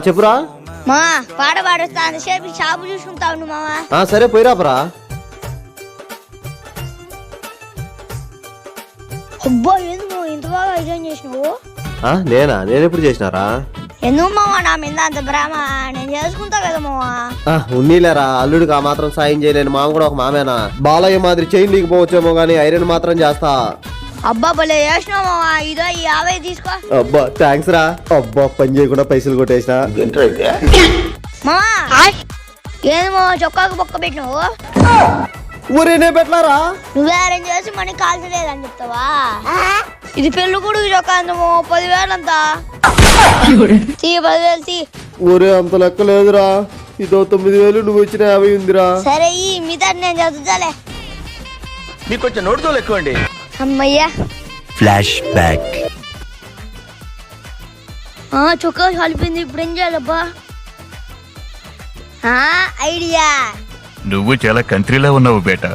చెప్పురా. మా పాట పాడొస్తా అంతసేపు షాపు చూసుకుంటావు మామా. సరే పోయిరాపరా. అబ్బా ఎందుకు ఇంత బాగా డిజైన్ చేసినావు? నేను ఎప్పుడు చేసినారా? ఎందుకు మావా నా మీద అంత ప్రేమ? నేను చేసుకుంటా కదా మావా. ఉన్నీలేరా, అల్లుడికి ఆ మాత్రం సాయం చేయలేను. మామ కూడా ఒక మామేనా. బాలయ్య మాదిరి చైన్ లీకపోవచ్చేమో గానీ ఐరన్ మాత్రం చేస్తా. అబ్బా భలే చేసినావు మావా. ఇదో ఈ 50 తీసుకో. అబ్బా థ్యాంక్స్ రా. అబ్బా పని చేయకుండా పైసలు కొట్టేసిన. మావా ఏంది మావా చొక్కాకు బొక్క పెట్టినావు? ఊరేనే పెట్టారా? నువ్వే అరేంజ్ చేసి మనకి కాల్చలేదని చెప్తావా? ఇది పెళ్లి కొడుకు చొక్కా అంతమో 10,000 అంతా. 10,000 ఊరే అంత లెక్క లేదురా. ఇదో 9,000, నువ్వు ఇచ్చిన 50 ఉందిరా. సరే ఈ మిగతా నేను చదువుతాలే. మీకు కొంచెం నోటుతో ఎక్కువండి. అమ్మయ్యా. Flash back. చొక్కా కలిపింది, ఇప్పుడు ఏం చేయాలబ్బా? ఐడియా. నువ్వు చాలా కంట్రీలో ఉన్నావు బేటా.